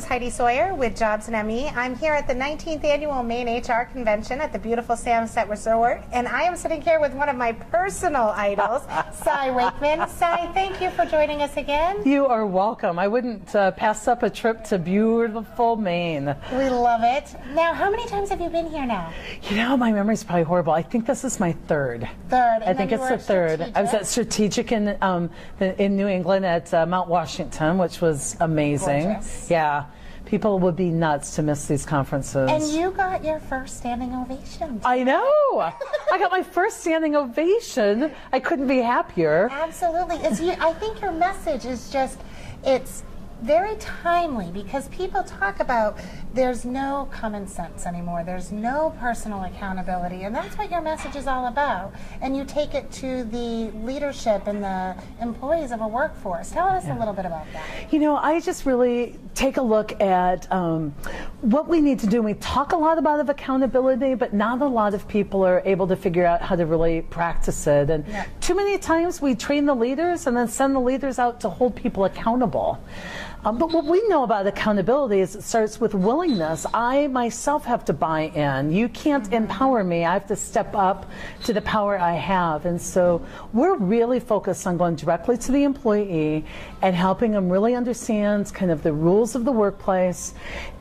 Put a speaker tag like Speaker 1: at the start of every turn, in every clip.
Speaker 1: is Heidi Sawyer with Jobs and ME. I'm here at the 19th Annual Maine HR Convention at the beautiful Samoset Resort, and I am sitting here with one of my personal idols, Cy Wakeman. Cy, thank you for joining us again.
Speaker 2: You are welcome. I wouldn't pass up a trip to beautiful Maine.
Speaker 1: We love it. Now, how many times have you been here now?
Speaker 2: You know, my memory's probably horrible. I think this is my third.
Speaker 1: I
Speaker 2: think it's the third. I was at Strategic in New England at Mount Washington, which was amazing.
Speaker 1: Gorgeous.
Speaker 2: Yeah. People would be nuts to miss these conferences.
Speaker 1: And you got your first standing ovation.
Speaker 2: I know. I got my first standing ovation. I couldn't be happier.
Speaker 1: Absolutely. I think your message is just, it's very timely because people talk about there's no common sense anymore. There's no personal accountability, and that's what your message is all about. And you take it to the leadership and the employees of a workforce. Tell us a little bit about that.
Speaker 2: You know, I just really take a look at what we need to do. We talk a lot about accountability, but not a lot of people are able to figure out how to really practice it. And too many times we train the leaders and then send the leaders out to hold people accountable. But what we know about accountability is it starts with willingness. I myself have to buy in. You can't empower me. I have to step up to the power I have. And so we're really focused on going directly to the employee and helping them really understand kind of the rules of the workplace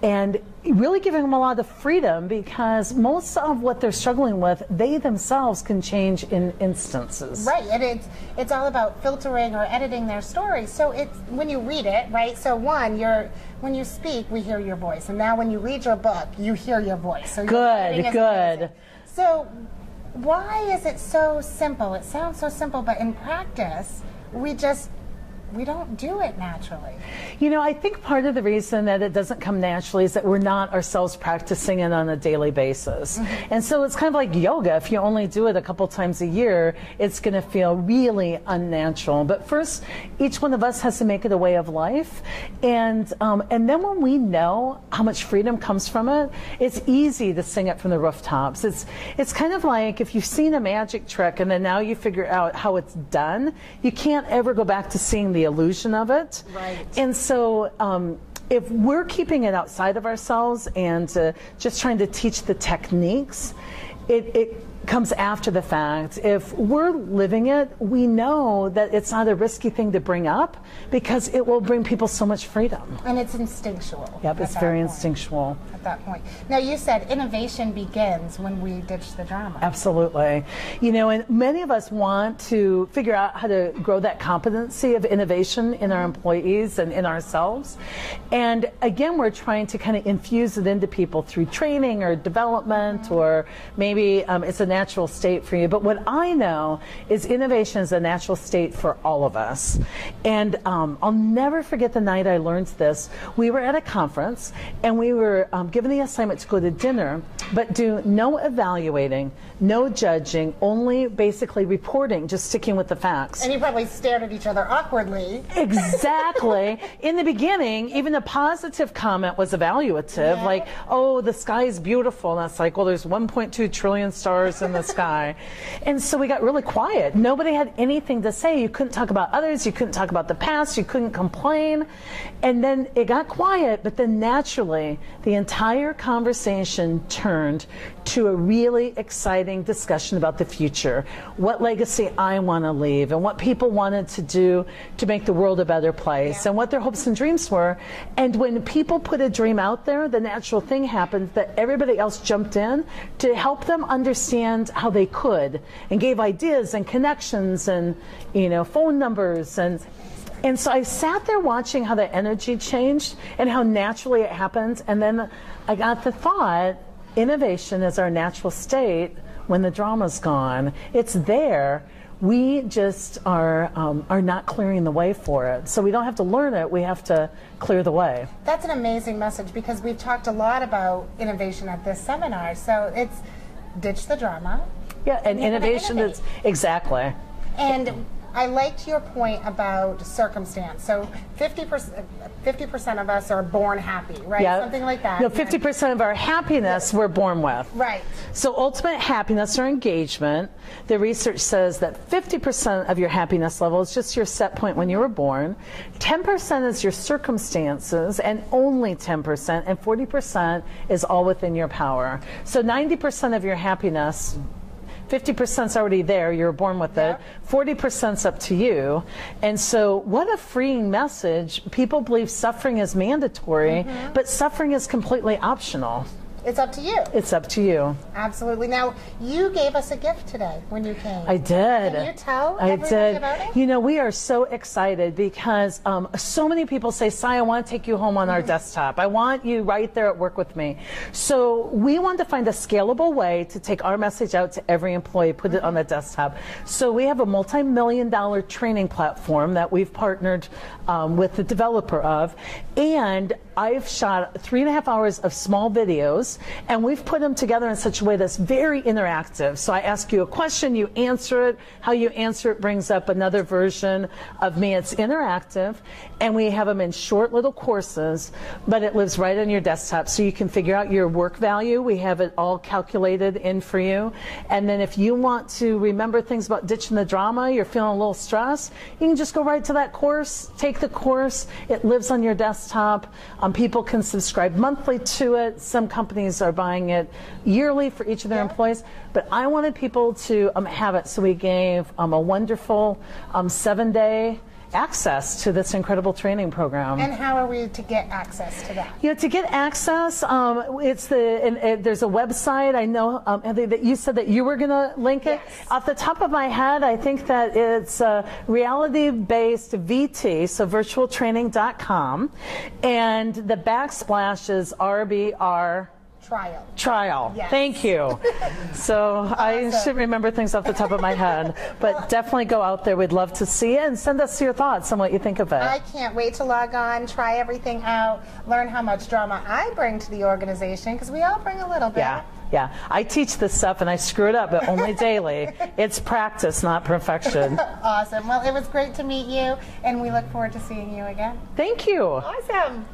Speaker 2: and really giving them a lot of freedom, because most of what they're struggling with, they themselves can change in instances.
Speaker 1: Right, and it's all about filtering or editing their story. So it's when you read it, right? So when you speak, we hear your voice, and now when you read your book, you hear your voice. So
Speaker 2: good.
Speaker 1: So why is it so simple? It sounds so simple, but in practice, we don't do it naturally.
Speaker 2: You know, I think part of the reason that it doesn't come naturally is that we're not ourselves practicing it on a daily basis. And so it's kind of like yoga. If you only do it a couple times a year, it's going to feel really unnatural. But first, each one of us has to make it a way of life. And then when we know how much freedom comes from it, it's easy to sing it from the rooftops. It's kind of like if you've seen a magic trick and then now you figure out how it's done, you can't ever go back to seeing the illusion of it.
Speaker 1: Right.
Speaker 2: And so if we're keeping it outside of ourselves and just trying to teach the techniques, it comes after the fact. If we're living it, we know that it's not a risky thing to bring up because it will bring people so much freedom.
Speaker 1: And it's instinctual.
Speaker 2: Yep, it's very instinctual.
Speaker 1: At that point. Now, you said innovation begins when we ditch the drama.
Speaker 2: Absolutely. You know, and many of us want to figure out how to grow that competency of innovation in our employees and in ourselves. And again, we're trying to kind of infuse it into people through training or development, or maybe it's a natural state for you. But what I know is innovation is a natural state for all of us. And I'll never forget the night I learned this. We were at a conference and we were given the assignment to go to dinner, but do no evaluating, no judging, only basically reporting, just sticking with the facts.
Speaker 1: And you probably stared at each other awkwardly.
Speaker 2: Exactly. In the beginning, even a positive comment was evaluative, like, oh, the sky is beautiful. And that's like, well, there's 1.2 trillion stars in the sky. And so we got really quiet. Nobody had anything to say. You couldn't talk about others. You couldn't talk about the past. You couldn't complain. And then it got quiet, but then naturally the entire conversation turned to a really exciting discussion about the future, what legacy I want to leave, and what people wanted to do to make the world a better place, and what their hopes and dreams were. And when people put a dream out there, the natural thing happened that everybody else jumped in to help them understand how they could, and gave ideas and connections and, you know, phone numbers. And so I sat there watching how the energy changed and how naturally it happened. And then I got the thought, innovation is our natural state when the drama's gone. It's there. We just are not clearing the way for it. So we don't have to learn it. We have to clear the way.
Speaker 1: That's an amazing message, because we've talked a lot about innovation at this seminar. So it's ditch the drama.
Speaker 2: Yeah, and innovation is exactly.
Speaker 1: And I liked your point about circumstance. So 50% of us are born happy, right?
Speaker 2: Yep.
Speaker 1: Something like that.
Speaker 2: No, 50% of our happiness we're born with.
Speaker 1: Right.
Speaker 2: So ultimate happiness or engagement, the research says that 50% of your happiness level is just your set point when you were born, 10% is your circumstances, and only 10%, and 40% is all within your power. So 90% of your happiness, 50% is already there, you're born with it, 40% is up to you. And so what a freeing message. People believe suffering is mandatory, but suffering is completely optional.
Speaker 1: It's up to you.
Speaker 2: It's up to you.
Speaker 1: Absolutely. Now, you gave us a gift today when you came.
Speaker 2: I did.
Speaker 1: Can you tell everybody about it?
Speaker 2: You know, we are so excited because so many people say, Sai, I want to take you home on our desktop. I want you right there at work with me. So we want to find a scalable way to take our message out to every employee, put it on the desktop. So we have a multi-million-dollar training platform that we've partnered with the developer of. And I've shot 3.5 hours of small videos, and we've put them together in such a way that's very interactive. So I ask you a question, you answer it. How you answer it brings up another version of me. It's interactive, and we have them in short little courses, but it lives right on your desktop, so you can figure out your work value. We have it all calculated in for you. And then if you want to remember things about ditching the drama, you're feeling a little stressed, you can just go right to that course, take the course. It lives on your desktop. People can subscribe monthly to it. Some companies are buying it yearly for each of their employees. But I wanted people to have it, so we gave a wonderful 7-day access to this incredible training program.
Speaker 1: And how are we to get access to that?
Speaker 2: You know, to get access, there's a website. I know that you said that you were going to link it.
Speaker 1: Yes.
Speaker 2: Off the top of my head, I think that it's reality-based VT, so virtualtraining.com, and the backsplash is RBR. Trial.
Speaker 1: Yes.
Speaker 2: Thank you. So awesome. I should remember things off the top of my head, but definitely go out there. We'd love to see it, and send us your thoughts on what you think of it.
Speaker 1: I can't wait to log on, try everything out, learn how much drama I bring to the organization, because we all bring a little bit.
Speaker 2: Yeah. I teach this stuff and I screw it up, but only daily. It's practice, not perfection.
Speaker 1: Awesome. Well, it was great to meet you, and we look forward to seeing you again.
Speaker 2: Thank you.
Speaker 1: Awesome.